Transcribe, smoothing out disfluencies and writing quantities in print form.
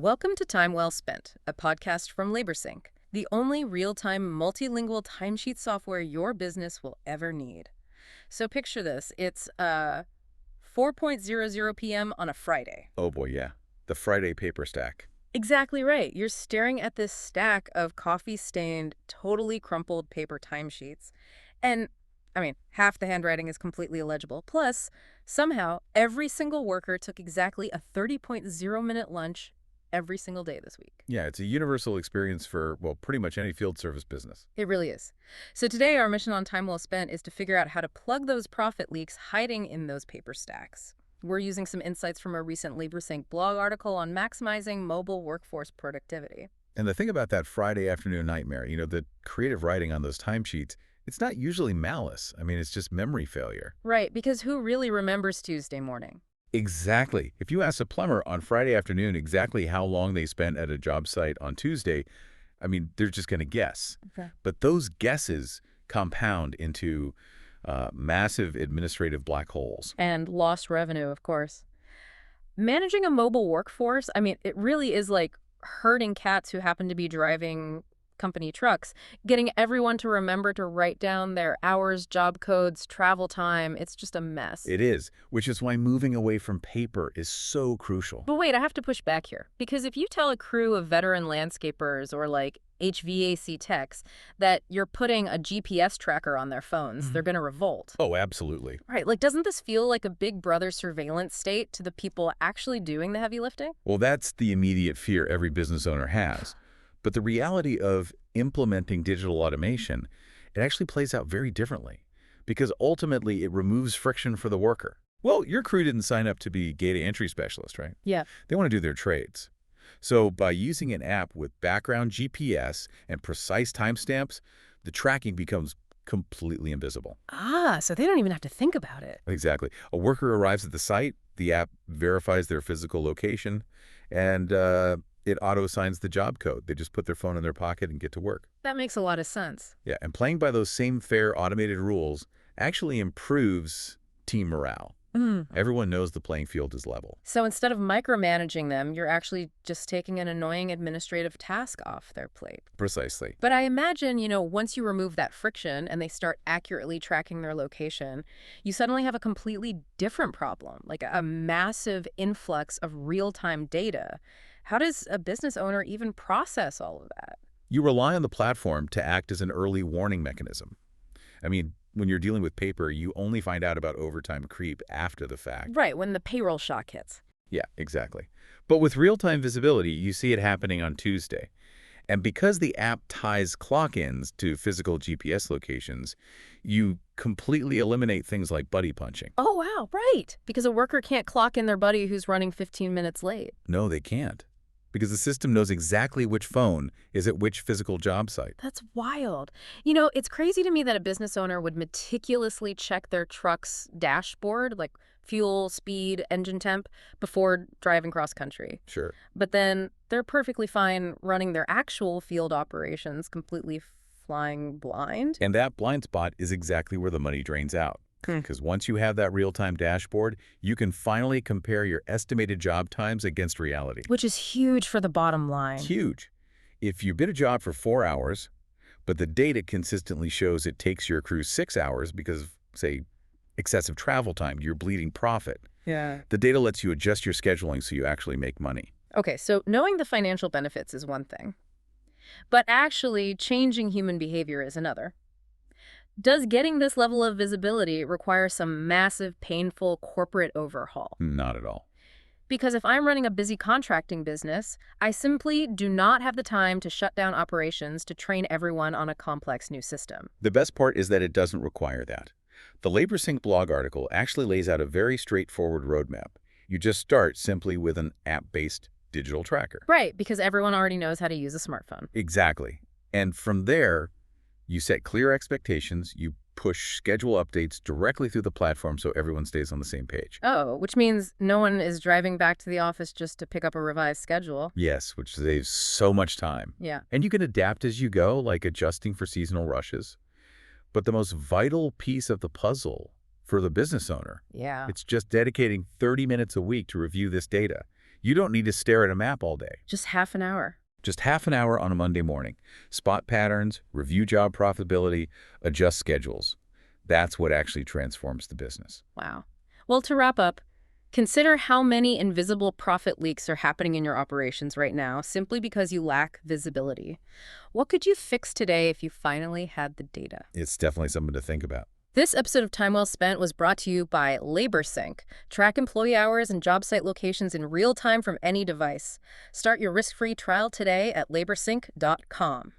Welcome to Time Well Spent, a podcast from LaborSync, the only real-time multilingual timesheet software your business will ever need. So picture this, it's 4:00 p.m. on a Friday. Oh boy, yeah. The Friday paper stack. Exactly right. You're staring at this stack of coffee-stained, totally crumpled paper timesheets. And, half the handwriting is completely illegible. Plus, somehow, every single worker took exactly a 30.0-minute lunch every single day this week. Yeah, it's a universal experience for, well, pretty much any field service business. It really is. So today, our mission on Time Well Spent is to figure out how to plug those profit leaks hiding in those paper stacks. We're using some insights from a recent LaborSync blog article on maximizing mobile workforce productivity. And the thing about that Friday afternoon nightmare, the creative writing on those timesheets, it's not usually malice. It's just memory failure. Right, because who really remembers Tuesday morning? Exactly. If you ask a plumber on Friday afternoon exactly how long they spent at a job site on Tuesday, they're just going to guess. Okay. But those guesses compound into massive administrative black holes. And lost revenue, of course. Managing a mobile workforce, it really is like herding cats who happen to be driving company trucks, getting everyone to remember to write down their hours, job codes, travel time. It's just a mess. It is, which is why moving away from paper is so crucial. But wait, I have to push back here. Because if you tell a crew of veteran landscapers or like HVAC techs that you're putting a GPS tracker on their phones, they're going to revolt. Oh, absolutely. Right, doesn't this feel like a big brother surveillance state to the people actually doing the heavy lifting? Well, that's the immediate fear every business owner has. But the reality of implementing digital automation, it actually plays out very differently because ultimately it removes friction for the worker. Well, your crew didn't sign up to be data entry specialists, right? Yeah. They want to do their trades. So by using an app with background GPS and precise timestamps, the tracking becomes completely invisible. So they don't even have to think about it. Exactly. A worker arrives at the site, the app verifies their physical location, and it auto-assigns the job code. They just put their phone in their pocket and get to work. That makes a lot of sense. Yeah, and playing by those same fair automated rules actually improves team morale. Everyone knows the playing field is level. So instead of micromanaging them, you're actually just taking an annoying administrative task off their plate. Precisely. But I imagine, once you remove that friction and they start accurately tracking their location, you suddenly have a completely different problem, like a massive influx of real-time data. How does a business owner even process all of that? You rely on the platform to act as an early warning mechanism. When you're dealing with paper, you only find out about overtime creep after the fact. Right, when the payroll shock hits. Yeah, exactly. But with real-time visibility, you see it happening on Tuesday. And because the app ties clock-ins to physical GPS locations, you completely eliminate things like buddy punching. Oh, wow, right. Because a worker can't clock in their buddy who's running 15 minutes late. No, they can't. Because the system knows exactly which phone is at which physical job site. That's wild. It's crazy to me that a business owner would meticulously check their truck's dashboard, like fuel, speed, engine temp, before driving cross-country. Sure. But then they're perfectly fine running their actual field operations completely flying blind. And that blind spot is exactly where the money drains out. Because once you have that real-time dashboard, you can finally compare your estimated job times against reality. Which is huge for the bottom line. Huge. If you bid a job for 4 hours, but the data consistently shows it takes your crew 6 hours because of, say, excessive travel time, you're bleeding profit. Yeah. The data lets you adjust your scheduling so you actually make money. Okay, so knowing the financial benefits is one thing. But actually changing human behavior is another. Does getting this level of visibility require some massive, painful corporate overhaul? Not at all. Because if I'm running a busy contracting business, I simply do not have the time to shut down operations to train everyone on a complex new system. The best part is that it doesn't require that. The LaborSync blog article actually lays out a very straightforward roadmap. You just start simply with an app-based digital tracker. Right, because everyone already knows how to use a smartphone. Exactly. And from there, you set clear expectations, you push schedule updates directly through the platform so everyone stays on the same page. Oh, which means no one is driving back to the office just to pick up a revised schedule. Yes, which saves so much time. Yeah. And you can adapt as you go, like adjusting for seasonal rushes. But the most vital piece of the puzzle for the business owner, Yeah. it's just dedicating 30 minutes a week to review this data. You don't need to stare at a map all day. Just half an hour. Just half an hour on a Monday morning. Spot patterns, review job profitability, adjust schedules. That's what actually transforms the business. Wow. Well, to wrap up, consider how many invisible profit leaks are happening in your operations right now simply because you lack visibility. What could you fix today if you finally had the data? It's definitely something to think about. This episode of Time Well Spent was brought to you by LaborSync. Track employee hours and job site locations in real time from any device. Start your risk-free trial today at laborsync.com.